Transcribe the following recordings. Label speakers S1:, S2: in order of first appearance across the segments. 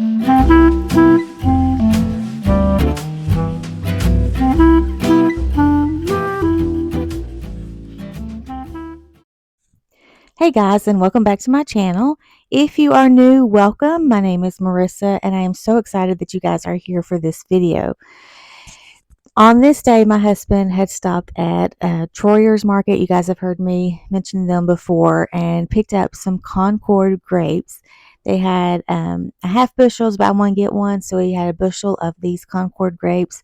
S1: Hey guys, and welcome back to my channel. If you are new, welcome. My name is Marissa, and I am so excited that you guys are here for this video. On this day, my husband had stopped at Troyer's Market. You guys have heard me mention them before, and picked up some Concord grapes. They had a half bushel, buy one get one, so he had a bushel of these Concord grapes.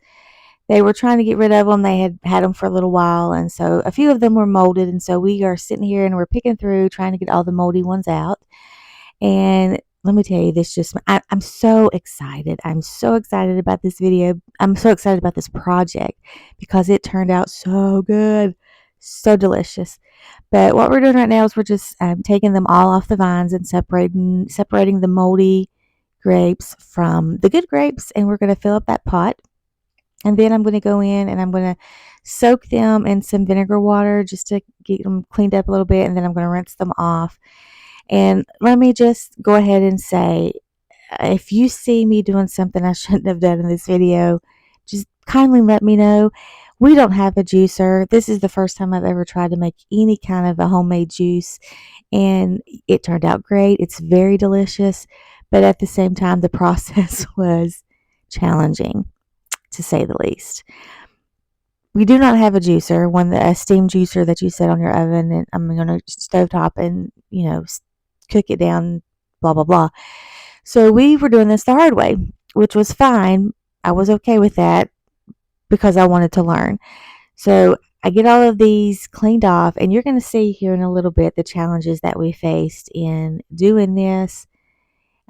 S1: They were trying to get rid of them. They had had them for a little while, and so a few of them were molded, and so we are sitting here and we're picking through trying to get all the moldy ones out. And let me tell you, I'm so excited. I'm so excited about this video. I'm so excited about this project because it turned out so good, so delicious. But what we're doing right now is we're just taking them all off the vines and separating the moldy grapes from the good grapes, and we're going to fill up that pot. And then I'm going to go in and I'm going to soak them in some vinegar water just to get them cleaned up a little bit. And then I'm going to rinse them off. And let me just go ahead and say, if you see me doing something I shouldn't have done in this video, just kindly let me know. We don't have a juicer. This is the first time I've ever tried to make any kind of a homemade juice, and it turned out great. It's very delicious, but at the same time, the process was challenging, to say the least. We do not have a juicer, a steam juicer that you set on your oven, and I'm going to stovetop and, cook it down, blah, blah, blah. So we were doing this the hard way, which was fine. I was okay with that because I wanted to learn. So I get all of these cleaned off, and you're going to see here in a little bit the challenges that we faced in doing this.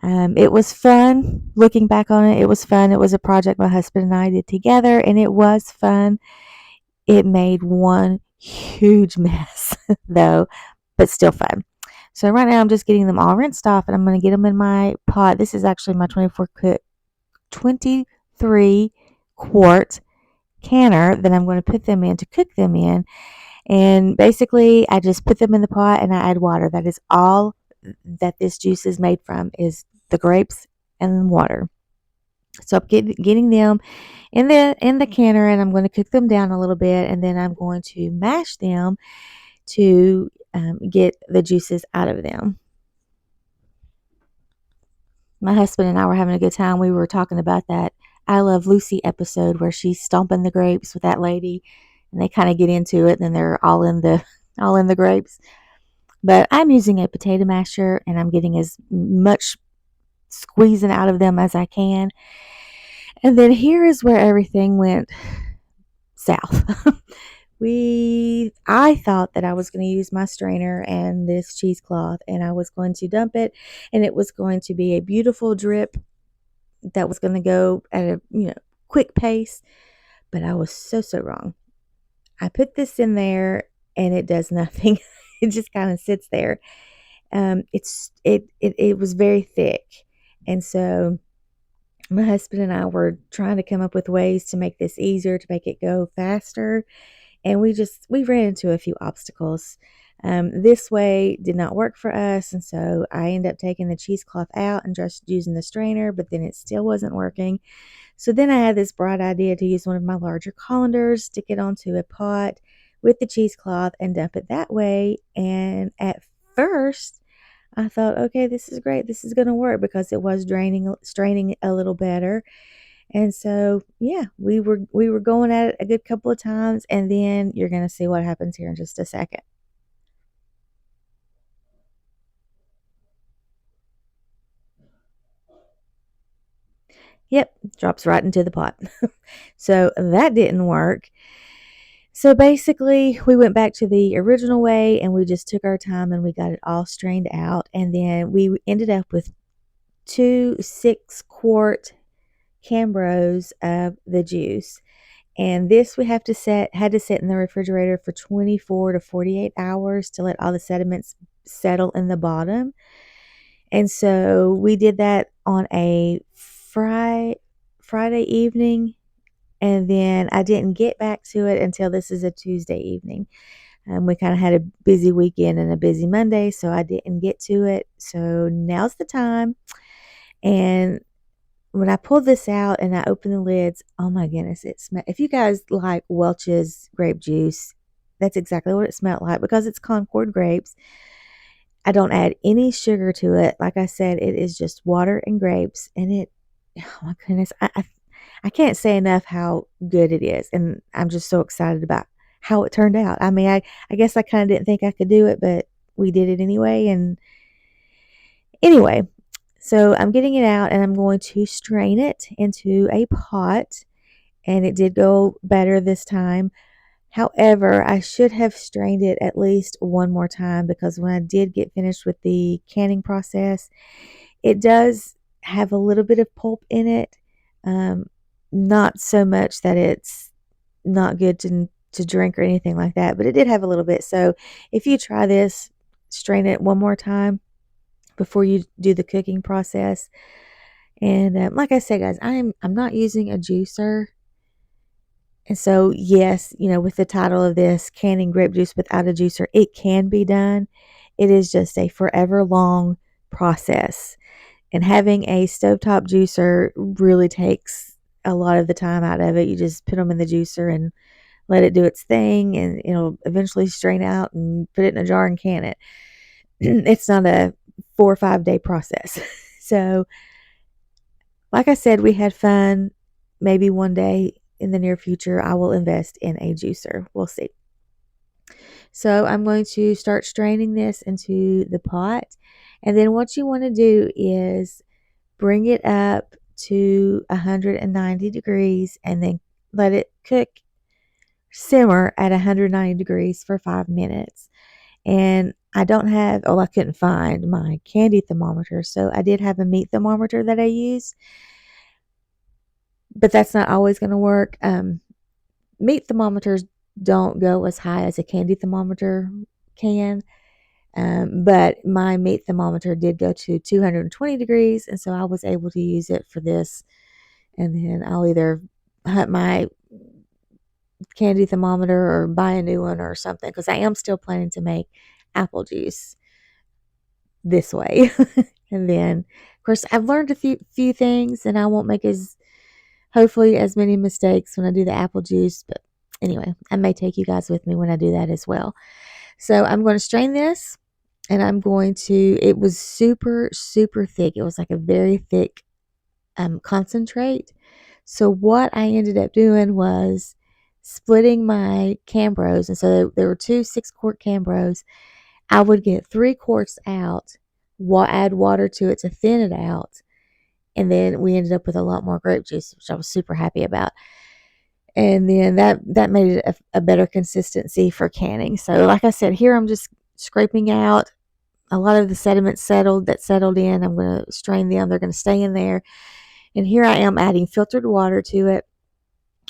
S1: It was fun. Looking back on it, it was fun. It was a project my husband and I did together, and it was fun. It made one huge mess, though, but still fun. So right now I'm just getting them all rinsed off, and I'm going to get them in my pot. This is actually my 23 quart canner that I'm going to put them in to cook them in. And basically, I just put them in the pot and I add water. That is all that this juice is made from, is the grapes and water. So I'm getting them in the canner, and I'm going to cook them down a little bit, and then I'm going to mash them to get the juices out of them. My husband and I were having a good time. We were talking about that I Love Lucy episode where she's stomping the grapes with that lady, and they kind of get into it, and then they're all in the grapes. But I'm using a potato masher, and I'm getting as much squeezing out of them as I can. And then here is where everything went south. I thought that I was going to use my strainer and this cheesecloth, and I was going to dump it, and it was going to be a beautiful drip that was going to go at a quick pace. But I was so wrong. I put this in there and it does nothing. It just kind of sits there. It was very thick, and so my husband and I were trying to come up with ways to make this easier, to make it go faster. And we ran into a few obstacles. This way did not work for us, and so I ended up taking the cheesecloth out and just using the strainer, but then it still wasn't working. So then I had this bright idea to use one of my larger colanders, stick it onto a pot with the cheesecloth, and dump it that way. And at first, I thought, okay, this is great. This is going to work because it was straining a little better. And so, yeah, we were going at it a good couple of times, and then you're going to see what happens here in just a second. Yep, drops right into the pot. So that didn't work. So basically, we went back to the original way, and we just took our time and we got it all strained out. And then we ended up with 2 6-quart Cambros of the juice. And this we had to sit in the refrigerator for 24 to 48 hours to let all the sediments settle in the bottom. And so we did that on a Friday evening, and then I didn't get back to it until this is a Tuesday evening. We kind of had a busy weekend and a busy Monday, so I didn't get to it. So now's the time. And when I pulled this out and I opened the lids, oh my goodness, it smelled. If you guys like Welch's grape juice, that's exactly what it smelled like because it's Concord grapes. I don't add any sugar to it. Like I said, it is just water and grapes, and it. Oh my goodness, I can't say enough how good it is, and I'm just so excited about how it turned out. I mean, I guess I kind of didn't think I could do it, but we did it anyway. And anyway, so I'm getting it out, and I'm going to strain it into a pot, and it did go better this time. However, I should have strained it at least one more time because when I did get finished with the canning process, it does have a little bit of pulp in it. Um, Not so much that it's not good to drink or anything like that, but it did have a little bit. So if you try this, strain it one more time before you do the cooking process. And like I said, guys, I'm not using a juicer. And so, yes, with the title of this, canning grape juice without a juicer, it can be done. It is just a forever long process. And having a stovetop juicer really takes a lot of the time out of it. You just put them in the juicer and let it do its thing, and it'll eventually strain out and put it in a jar and can it. It's not a 4 or 5 day process. So, like I said, we had fun. Maybe one day in the near future, I will invest in a juicer. We'll see. So I'm going to start straining this into the pot. And then what you want to do is bring it up to 190 degrees and then let it simmer at 190 degrees for 5 minutes. And I couldn't find my candy thermometer. So I did have a meat thermometer that I used, but that's not always going to work. Meat thermometers don't go as high as a candy thermometer can. But my meat thermometer did go to 220 degrees, and so I was able to use it for this. And then I'll either hunt my candy thermometer or buy a new one or something, because I am still planning to make apple juice this way. And then, of course, I've learned a few things, and I won't make hopefully as many mistakes when I do the apple juice. But anyway, I may take you guys with me when I do that as well. So I'm going to strain this, and it was super, super thick. It was like a very thick concentrate. So what I ended up doing was splitting my Cambros. And so there were 2 6-quart Cambros. I would get 3 quarts out, add water to it to thin it out. And then we ended up with a lot more grape juice, which I was super happy about. And then that made it a better consistency for canning. So like I said, here I'm just scraping out a lot of the sediment that settled in. I'm going to strain them. They're going to stay in there. And here I am adding filtered water to it.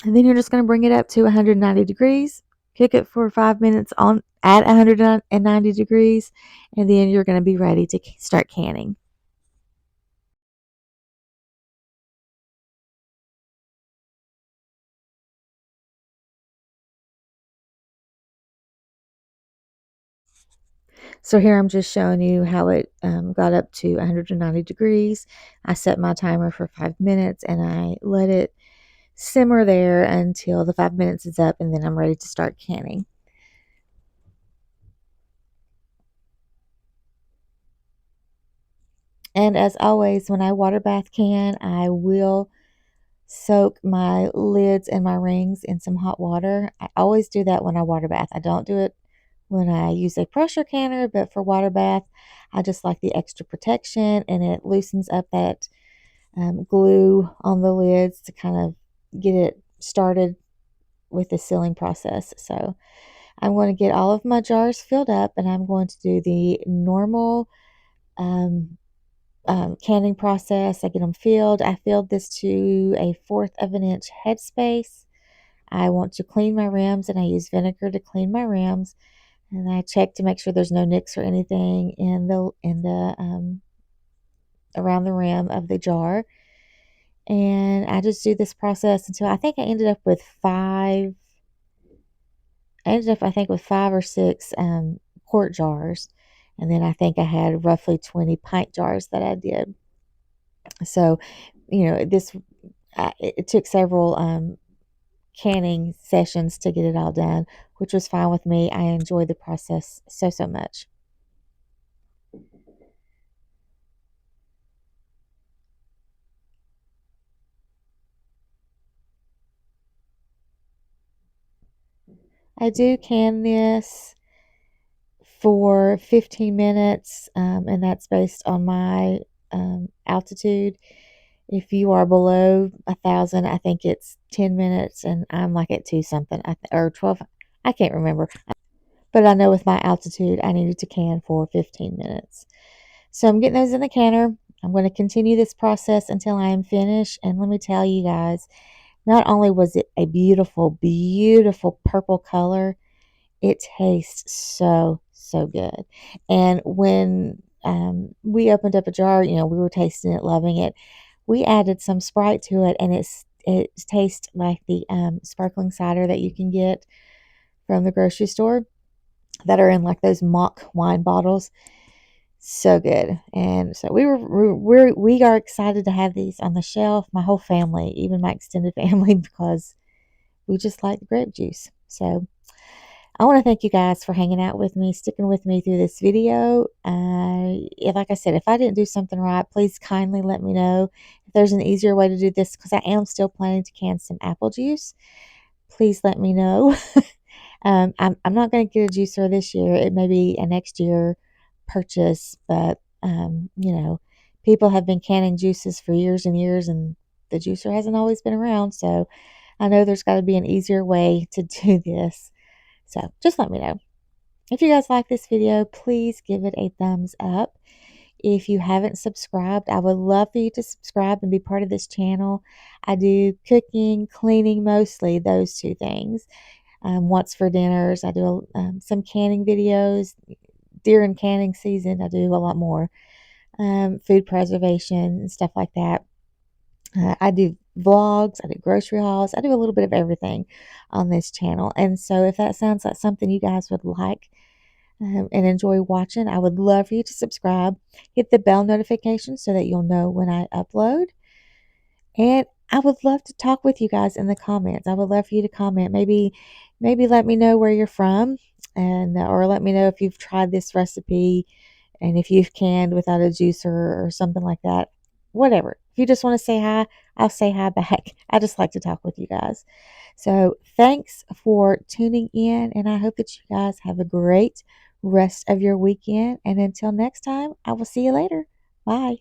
S1: And then you're just going to bring it up to 190 degrees, cook it for 5 minutes at 190 degrees, and then you're going to be ready to start canning. So here I'm just showing you how it got up to 190 degrees. I set my timer for 5 minutes, and I let it simmer there until the 5 minutes is up, and then I'm ready to start canning. And as always, when I water bath can, I will soak my lids and my rings in some hot water. I always do that when I water bath. I don't do it when I use a pressure canner, but for water bath, I just like the extra protection, and it loosens up that glue on the lids to kind of get it started with the sealing process. So I'm going to get all of my jars filled up, and I'm going to do the normal um, canning process. I get them filled. I filled this to a 1/4 of an inch headspace. I want to clean my rims, and I use vinegar to clean my rims. And I check to make sure there's no nicks or anything in the around the rim of the jar. And I just do this process until I think I ended up with 5. I ended up, I think, with 5 or 6 quart jars, and then I think I had roughly 20 pint jars that I did. So this it took several canning sessions to get it all done, which was fine with me. I enjoyed the process so much. I do can this for 15 minutes, and that's based on my altitude. If you are below 1,000, I think it's 10 minutes, and I'm like at 2 something, or 12. I can't remember, but I know with my altitude, I needed to can for 15 minutes. So I'm getting those in the canner. I'm going to continue this process until I am finished. And let me tell you guys, not only was it a beautiful, beautiful purple color, it tastes so good. And when we opened up a jar, we were tasting it, loving it. We added some Sprite to it, and it tastes like the sparkling cider that you can get from the grocery store that are in like those mock wine bottles. So good. And so we are excited to have these on the shelf. My whole family, even my extended family, because we just like the grape juice. So I want to thank you guys for hanging out with me, sticking with me through this video. Like I said, if I didn't do something right, please kindly let me know. If there's an easier way to do this, because I am still planning to can some apple juice, please let me know. I'm not going to get a juicer this year. It may be a next year purchase, but people have been canning juices for years and years, and the juicer hasn't always been around. So I know there's got to be an easier way to do this. So just let me know. If you guys like this video, please give it a thumbs up. If you haven't subscribed, I would love for you to subscribe and be part of this channel. I do cooking, cleaning, mostly those two things. What's for dinners, I do some canning videos. During canning season, I do a lot more food preservation and stuff like that. I do vlogs, I do grocery hauls, I do a little bit of everything on this channel. And so if that sounds like something you guys would like and enjoy watching, I would love for you to subscribe. Hit the bell notification so that you'll know when I upload. And I would love to talk with you guys in the comments. I would love for you to comment. Maybe let me know where you're from, and or let me know if you've tried this recipe and if you've canned without a juicer or something like that. Whatever. If you just want to say hi, I'll say hi back. I just like to talk with you guys. So thanks for tuning in, and I hope that you guys have a great rest of your weekend. And until next time, I will see you later. Bye.